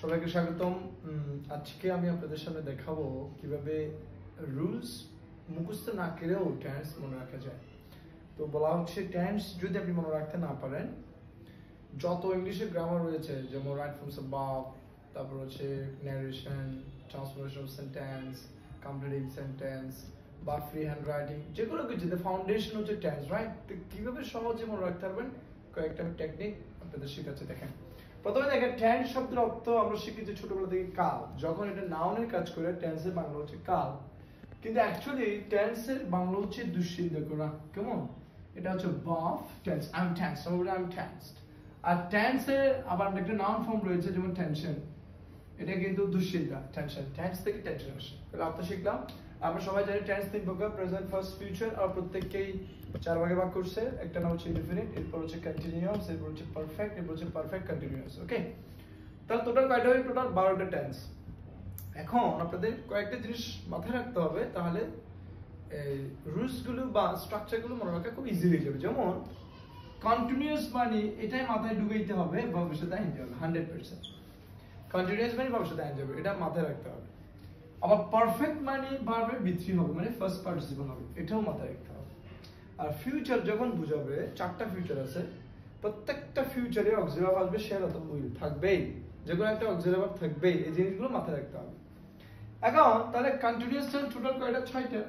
সবাইকে স্বাগতম। আজকে আমি আপনাদের সামনে দেখাবো কিভাবে রুলস মুখস্থ না করেও টেন্স মনে রাখা যায়। তো বলা হচ্ছে টেন্স যদি আপনি মনে রাখতে না পারেন, যত ইংলিশের গ্রামার রয়েছে যেমন রাইট ফ্রম অ্যাবাভ, তারপর হচ্ছে narration, transformation of sentence, completing sentence বা ফ্রি হ্যান্ড রাইটিং, যেগুলো কিছু ফাউন্ডেশন হচ্ছে টেন্স, রাইট? তো কিভাবে সহজে মনে রাখতে পারবেন কয়েকটা টেকনিক আপনাদের শেখাচ্ছি। দেখেন, প্রথমে দেখেন টেন্স শব্দের অর্থ আমরা শিখেছি ছোটবেলা থেকে কাল। যখন এটা নাউনের কাজ করে টেন্সের বাংলা হচ্ছে কাল, কিন্তু অ্যাকচুয়ালি টেন্সের বাংলা হচ্ছে দুশ্চিন্তা করা। কেমন? এটা হচ্ছে verb tense, I am tensed, I am tensed. আর টেন্সের আবার একটা নাউন ফর্ম রয়েছে যেমন টেনশন, এটা কিন্তু দুশ্চিন্তা, টেনশন, টেন্স থেকে টেনশন আসে। তাহলে আমরা শিখলাম, আমরা সবাই জানি টেন্স তিন প্রকার, প্রেজেন্ট, ফার্স্ট, ফিউচার, আর প্রত্যেককেই চার ভাগে ভাগ করছে। একটা নাম হচ্ছে ইনডিফিনিট, এরপর হচ্ছে কন্টিনিউয়াস, এরপর হচ্ছে পারফেক্ট, এরপর হচ্ছে পারফেক্ট কন্টিনিউয়াস। ওকে, তাহলে টোটাল কয়টা হয়? টোটাল 12টা টেন্স। এখন আপনাদের কয়েকটা জিনিস মাথায় রাখতে হবে, তাহলে এই রুলস গুলো বা স্ট্রাকচার গুলো মনে রাখা খুব ইজি হয়ে যাবে। যেমন কন্টিনিউয়াস মানে এটাই মাথায় ঢুকাইতে হবে, ভবিষ্যতে আইন যাবে 100%। কন্টিনিউয়াস মানে ভবিষ্যতে আইন যাবে, এটা মাথায় রাখতে হবে। আবার পারফেক্ট মানে ভার্বের ভিত্তি হবে, মানে ফার্স্ট পার্টিসিপল হবে, এটাও মাথায় রাখতে হবে। আর ফিউচার যখন বুঝাবে, চারটা ফিউচার আছে, প্রত্যেকটা ফিউচারে অক্সিলারি ভার্ব আসবে, শেল অথবা উইল থাকবেই, যে কোনো একটা অক্সিলারি ভার্ব থাকবেই। এই জিনিসগুলো মাথায় রাখতে হবে। এখন তাহলে কন্টিনিউয়াস টোটাল কয়টা? 6টা।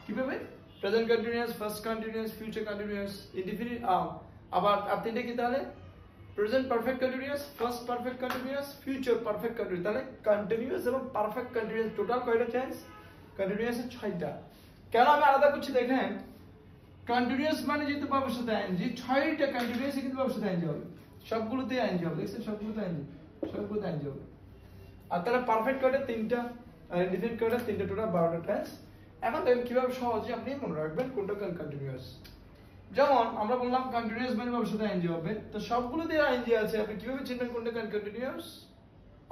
কিভাবে? Present continuous, first continuous, future continuous, indefinite. আবার আর তিনটে কি তাহলে? Present perfect continuous, first perfect continuous, future perfect continuous. তাহলে কন্টিনিউয়াস এবং পারফেক্ট কন্টিনিউয়াস টোটাল কয়টা টেন্স? কন্টিনিউয়াসের 6টা। কেন আমি আলাদা করছি দেখেন, কন্টিনিউয়াস মানে যেহেতু ভবিষ্যতে আইএনজি, 6টা কন্টিনিউয়াসে কিন্তু ভবিষ্যতে আইএনজি হবে, সবগুলোতে আইএনজি হবে। দেখছেন, সবগুলোতে আইএনজি হবে। আর তাহলে পারফেক্ট কয়টা? 3টা। আর ইনডিফিনিট কয়টা? 3টা। টোটাল 12টা টেন্স। এখন দেখেন কিভাবে সহজে আপনি মনে রাখবেন কোনটা কন্টিনিউয়াস। যেমন আমরা বললাম কন্টিনিউয়াস মানে ভবিষ্যতে আইএনজি হবে, তো সবগুলোতে আইএনজি আছে, আপনি কিভাবে চিনবেন কোনটা কন্টিনিউয়াস?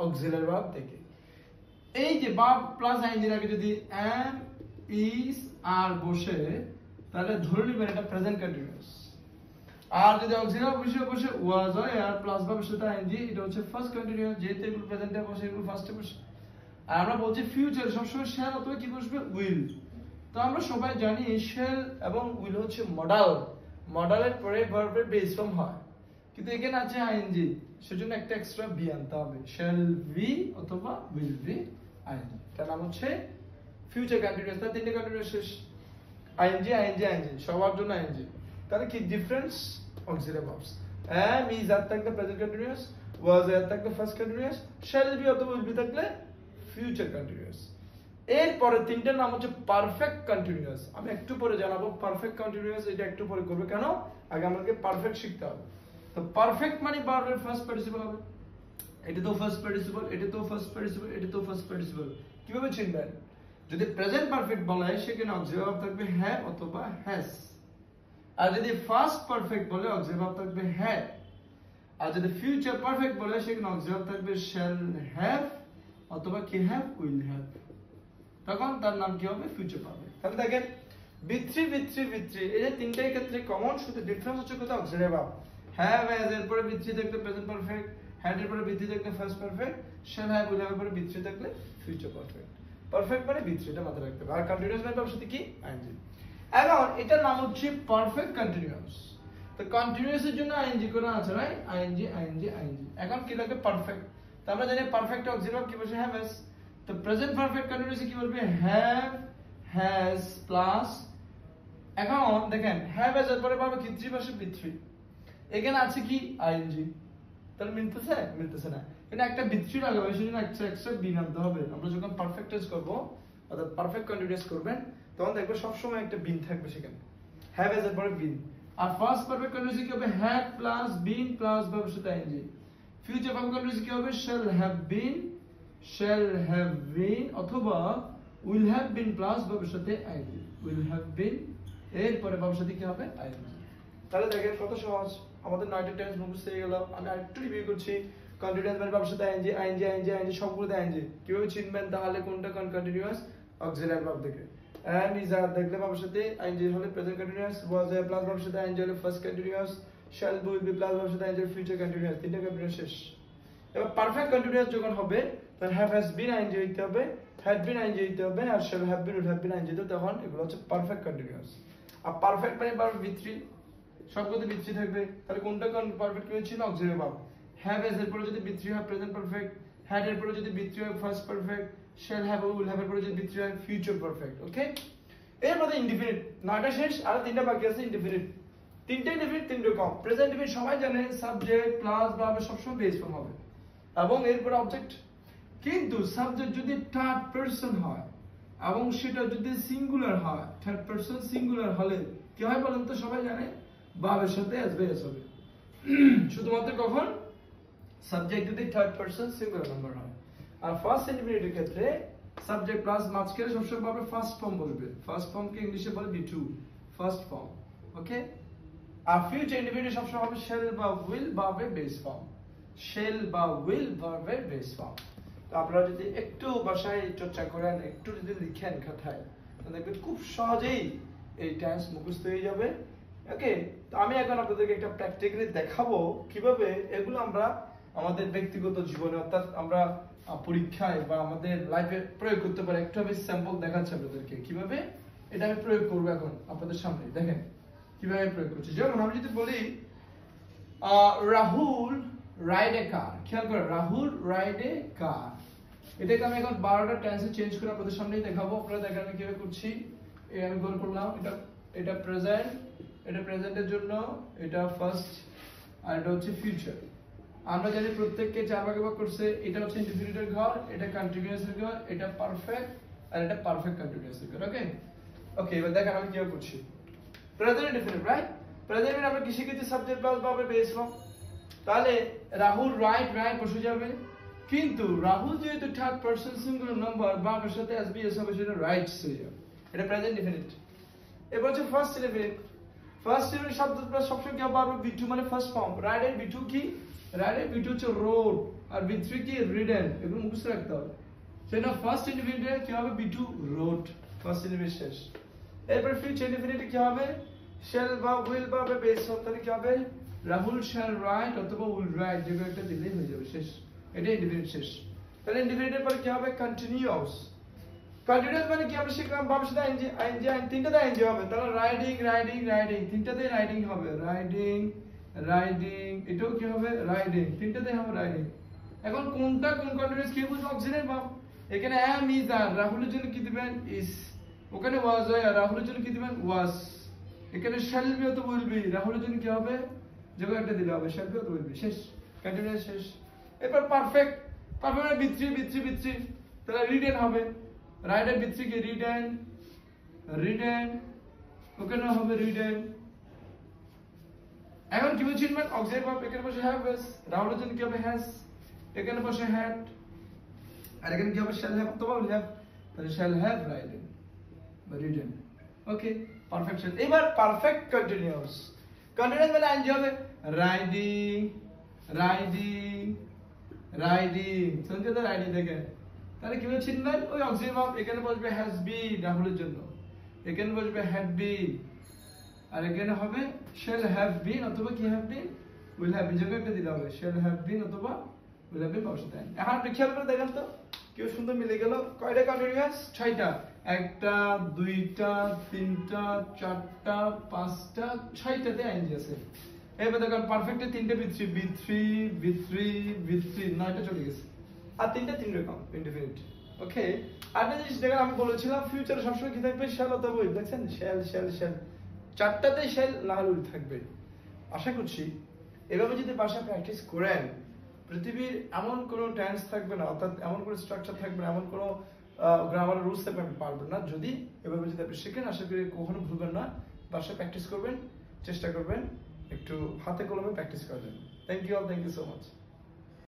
অক্সিলারি ভার্ব থেকে। এই যে ভার্ব প্লাস আইএনজির আগে যদি এম, ইজ, আর বসে, তাহলে ধরে নেবেন এটা প্রেজেন্ট কন্টিনিউয়াস। আর যদি অক্সিলারি বিষয় বসে ওয়াজ হয় আর প্লাস ভার্বের সাথে আইএনজি, এটা হচ্ছে ফার্স্ট কন্টিনিউয়াস। যেহেতু এগুলো প্রেজেন্টে বসে, এগুলো ফার্স্টে বসে। আর আমরা বলছি ফিউচার সবসময় শেল অথবা কি বসবে? উইল। তো আমরা সবাই জানি শেল এবং উইল হচ্ছে মডাল, মডালের পরে ভার্বের বেস ফর্ম হয়, কিন্তু এখানে আছে আইএনজি, সেজন্য একটা এক্সট্রা বি আনতে হবে, শেল বি অথবা উইল বি আইএনজি। তার নাম হচ্ছে ফিউচার কন্টিনিউয়াস। তার তিনটে কন্টিনিউয়াস শেষ, আইএনজি আইএনজি আইএনজি, সবার জন্য আইএনজি। তাহলে কি difference? Auxiliary verbs. Am, is are থাকলে প্রেজেন্ট কন্টিনিউয়াস, ওয়াজ আর থাকলে ফার্স্ট কন্টিনিউয়াস, শেল বি অথবা উইল বি থাকলে ফিউচার কন্টিনিউয়াস। এরপরে তিনটার নাম হচ্ছে পারফেক্ট কন্টিনিউয়াস। আমি একটু পরে জানাবো পারফেক্ট কন্টিনিউয়াস, এটা একটু পরে করবে। কেন? আগে আমাকে পারফেক্ট শিখতে হবে। তো পারফেক্ট মানে ভার্বের ফার্স্ট পার্টিসিপল হবে, এটা তো ফার্স্ট পার্টিসিপল, এটা তো ফার্স্ট পার্টিসিপল, এটা তো ফার্স্ট পার্টিসিপল। কিভাবে চিনবেন? যদি প্রেজেন্ট পারফেক্ট বলা হয়, সেখানে অক্সিলারি ভার্ব থাকবে হ্যাভ অথবা হ্যাজ। আর যদি ফার্স্ট পারফেক্ট বলে, অক্সিলারি ভার্ব থাকবে হ্যাড। আর যদি ফিউচার পারফেক্ট বলে, সেখানে অক্সিলারি ভার্ব থাকবে শ্যাল হ্যাভ অথবা কি হ্যাভ, উইল হ্যাভ। তখন তার নাম কি হবে? Future perfect. তাহলে দেখেন ভিত্রি ভিত্রি ভিত্রি, এই যে তিনটার ক্ষেত্রে কমন, শুধু ডিফারেন্স হচ্ছে কোথাও? Auxiliary verb. হ্যাভ হ্যাজ এর পরে ভিত্রি থাকলে প্রেজেন্ট পারফেক্ট, হ্যাড এর পরে ভিত্রি থাকলে first perfect, shall have will have এর পরে ভিত্রি থাকলে ফিউচার পারফেক্ট। পারফেক্ট মানে ভিত্রি, এটা মাথায় রাখতে হবে। আর কন্টিনিউয়াস মানে তার সাথে কি? আইএনজি। এখন এটার নাম হচ্ছে পারফেক্ট কন্টিনিউয়াস। তো কন্টিনিউয়াসের জন্য আইএনজি করা আছে, রাইট? ING ING ING. এখন কি লাগে? পারফেক্ট। তো আমরা জানি পারফেক্ট অক্সিলারি ভার্ব কি বসে? Have has. তো প্রেজেন্ট পারফেক্ট কন্টিনিউয়াসে কি বলবে? হ্যাভ হ্যাজ প্লাস, এখন দেখেন হ্যাভ হ্যাজ এর পরে পাবে কি? থ্রি পাশে বি3, এখানে আছে কি? আইএনজি। তাহলে মিলতেছে? মিলতেছে না, এটা একটা বি3 লাগাবে, সেজন্য এক্সট্রা বি আনতে হবে। আমরা যখন পারফেক্ট টেন্স করব, অর্থাৎ পারফেক্ট কন্টিনিউয়াস করবেন, তখন দেখবে সব সময় একটা বিন থাকবে সেখানে, হ্যাভ হ্যাজ এর পরে বিন। আর ফার্স্ট পারফেক্ট কন্টিনিউয়াসে কি হবে? হ্যাড প্লাস বিন প্লাস ভার্বের সাথে আইএনজি। ফিউচার পারফেক্ট কন্টিনিউয়াসে কি হবে? Shall have bin, shall have been অথবা will have been প্লাস ভার্বের সাথে আইএনজি, will have been এরপরে ভার্বের সাথে কি হবে? আইএনজি। তাহলে দেখেন কত সহজ, আমাদের 9টা টেন্স মুখস্থ হয়ে গেল। আমি আরেকটু রিভিউ করছি। কন্টিনিউয়াস মানে ভার্বের সাথে আইএনজি আইএনজি আইএনজি আইএনজি, সবগুলোতে আইএনজি। কিভাবে চিনবেন তাহলে কোনটা কন্টিনিউয়াস? অক্সিলারি ভার্ব থেকে। এন্ড ইজ আর দেখলে ভার্বের সাথে আইএনজি হলে present continuous, was R plus ভার্বের সাথে আইএনজি হলে first continuous, shall be will be plus ভার্বের সাথে আইএনজি ফিউচার কন্টিনিউয়াস। তিনটা কন্টিনিউয়াস শেষ। এবার পারফেক্ট কন্টিনিউয়াস যখন হবে তখন হ্যাভ হ্যাজ বিন আইএনজি হইতে হবে, হ্যাড বিন আইএনজি হইতে হবে, আর shall have been would have been ING হইতে হবে, তখন এগুলো হচ্ছে পারফেক্ট কন্টিনিউয়াস। আর পারফেক্ট মানে ভার্ব V3 সবগুলোতে V3 থাকবে, তাহলে কোনটা কোন পারফেক্ট কি ছিল অক্সিলারি ভার্ব। হ্যাভ এর পরে যদি V3 হয় প্রেজেন্ট পারফেক্ট, হ্যাড এর পরে যদি V3 হয় ফার্স্ট পারফেক্ট, শ্যাল হ্যাভ ও উইল হ্যাভ এর পরে যদি V3 হয় ফিউচার পারফেক্ট। ওকে, এর মধ্যে ইনডিফিনিট নয়টা শেষ, আর তিনটা বাকি আছে ইনডিফিনিট। তিনটা ইনডিফিনিট তিন রকম। প্রেজেন্ট ইনডিফিনিট সবাই জানে সাবজেক্ট প্লাস ভার্ব সবসময় বেস ফর্ম হবে এবং এরপর অবজেক্ট। কিন্তু সাবজেক্ট যদি থার্ড পারসন হয় এবং সেটা যদি সিঙ্গুলার হয়, থার্ড পারসন সিঙ্গুলার হলে কি হয় বলেন তো? সবাই জানে ভার্বের সাথে এস বেস হবে। শুধুমাত্র কখন? সাবজেক্ট যদি থার্ড পারসন সিঙ্গুলার নাম্বার হয়। আর ফার্স্ট ইনডিফিনিটের ক্ষেত্রে সাবজেক্ট প্লাস মাঝখানে সবসময় ভাবে ফার্স্ট ফর্ম বলবে। ফার্স্ট ফর্মকে ইংলিশে বলে V2 ফার্স্ট ফর্ম। ওকে, আর ফিউচার ইনডিফিনিট সবসময় হবে শ্যাল বা উইল ভার্বের বেস ফর্ম, শ্যাল বা উইল ভার্বের বেস ফর্ম। তো আপনারা যদি একটু বাসায় চর্চা করেন, একটু যদি লিখেন খাতায়, তাহলে দেখবেন খুব সহজেই এই টেন্স মুখস্থ হয়ে যাবে। ওকে, তো আমি এখন আপনাদেরকে একটা প্র্যাকটিক্যালি দেখাবো কিভাবে এগুলো আমরা আমাদের ব্যক্তিগত জীবনে অর্থাৎ আমরা পরীক্ষায় বা আমাদের লাইফে প্রয়োগ করতে পারি। একটু আমি স্যাম্পল দেখাচ্ছি আপনাদেরকে কিভাবে এটা আমি প্রয়োগ করবো এখন আপনাদের সামনে। দেখেন কিভাবে প্রয়োগ করছি। যেমন আমি যদি বলি রাহুল রাইড এ কার, খেয়াল করে রাহুল রাইড এ কার, এটাকে আমি এখন 12টা টেন্সে চেঞ্জ করে আপনাদের সামনেই দেখাবো। আপনারা দেখেন আমি কিভাবে করছি। এই আমি গোল করলাম, এটা প্রেজেন্ট, এটা প্রেজেন্টের জন্য, এটা ফার্স্ট, আর এটা হচ্ছে ফিউচার। আমরা জানি প্রত্যেককে 4 ভাগে ভাগ করছে। এটা হচ্ছে ইনডিফিনিটের ঘর, এটা কন্টিনিউয়াসের ঘর, এটা পারফেক্ট, আর এটা পারফেক্ট কন্টিনিউয়াসের ঘর। ওকে ওকে, এবার দেখেন আমি কিভাবে করছি। Present indefinite, right? প্রেজেন্ট আমরা কি শিখেছি? সাবজেক্ট প্লাস ভার্বের বেস ফর্ম। তাহলে রাহুল রাইট রাইট বসে যাবে, কিন্তু রাহুল যেহেতু থার্ড পারসন সিঙ্গুলার নাম্বার, ভার্বের সাথে এসবিএস হবে, সেটা রাইটস হয়ে যাবে। এটা প্রেজেন্ট ইনডিফিনিট। এবার হচ্ছে ফার্স্ট ইনডিফিনিট। ফার্স্ট ইনডিফিনিট শব্দ প্লাস সবসময় কি হবে? V2 মানে ফার্স্ট ফর্ম। রাইড এর V2 কি? রাইড এর V2 হচ্ছে রোড, আর V3 কি? রিডেন। এগুলো মুখস্থ রাখতে হবে। সেটা ফার্স্ট ইনডিফিনিটে কি হবে? V2 রোড, ফার্স্ট ইনডিফিনিট শেষ। এরপর ফিউচার ইনডিফিনিটে কি হবে? শ্যাল বা উইল বা বেস ফর্ম। তাহলে কি হবে? রাহুল শ্যাল রাইট অথবা উইল রাইট, যে একটা দিলেই হয়ে যাবে, শেষ। এটা ইনডিফিনিট শেষ। তাহলে ইনডিফিনিটের পরে কি হবে? কন্টিনিউয়াস। কন্টিনিউয়াস মানে কি? আমরা শিখলাম ভার্বের সাথে আইএনজি, আইএনজি তিনটাতে আইএনজি হবে। তাহলে রাইডিং রাইডিং রাইডিং, তিনটাতে রাইডিং হবে। রাইডিং রাইডিং, এটাও কি হবে? রাইডিং, তিনটাতে হবে রাইডিং। এখন কোনটা কোন কন্টিনিউয়াস কি বুঝবো? Auxiliary verb. এখানে am is are, রাহুলের জন্য কি দিবেন? is। ওখানে was হয়, আর রাহুলের জন্য কি দিবেন? was। এখানে shall be অথবা will be, রাহুলের জন্য কি হবে? যে কোনো একটা দিলে হবে, shall be অথবা will be, শেষ। কন্টিনিউয়াস শেষ। এরপর পারফেক্ট, পারফেক্ট মানে V3 V3 V3, তাহলে রিডেন হবে। রাইট এর V3 কি? রিডেন রিডেন, ওখানে হবে রিডেন। এখন কি বলছি? মানে অক্সিলারি ভার্ব, এখানে বসে হ্যাভ বেস, রাহুলের জন্য কি হবে? হ্যাজ, এখানে বসে হ্যাড, আর এখানে কি হবে? শ্যাল হ্যাভ অথবা উইল হ্যাভ, তাহলে শ্যাল হ্যাভ রাইডেন বা রিডেন। ওকে, পারফেকশন। এবার পারফেক্ট কন্টিনিউয়াস। কন্টিনিউয়াস মানে আইএনজি হবে। রাইডিং রাইডিং রাইডিং, শুনতে তো রাইডিং দেখেন। তাহলে কি বলছি? মানে ওই অক্সিলারি ভার্ব, এখানে বসবে হ্যাজ বিন রাহুলের জন্য, এখানে বসবে হ্যাড বিন, আর এখানে হবে শ্যাল হ্যাভ বিন অথবা কি? Have been will have been, যে কোনো একটা দিলে হবে। শ্যাল হ্যাভ বিন অথবা উইল হ্যাভ বিন অবশ্যই। এখন আপনি খেয়াল করে দেখেন তো কেউ সুন্দর মিলে গেল। কয়টা কন্টিনিউয়াস? 6টা। 1টা 2টা 3টা 4টা 5টা 6টাতে আইএনজি আছে। এবার দেখেন পারফেক্টে 3টে V3 V3 V3 V3, 9টা চলে গেছে। আর 3টা 3 রকম ইনডিফিনিট। ওকে, আরেকটা জিনিস দেখেন, আমি বলেছিলাম ফিউচারে সবসময় কি থাকবে? শ্যাল অথবা উইল। দেখছেন শ্যাল শ্যাল শ্যাল, 4টাতে শ্যাল না হলে উইল থাকবে। আশা করছি এভাবে যদি বাসায় প্র্যাকটিস করেন, পৃথিবীর এমন কোনো টেন্স থাকবে না, অর্থাৎ এমন কোনো স্ট্রাকচার থাকবে না, এমন কোনো গ্রামার রুলস থাকবে আপনি পারবেন না। যদি এভাবে যদি আপনি শিখেন, আশা করি কখনো ভুলবেন না। বাসায় প্র্যাকটিস করবেন, চেষ্টা করবেন, একটু হাতে কলমে প্র্যাকটিস করবেন। Thank you all, thank you so much.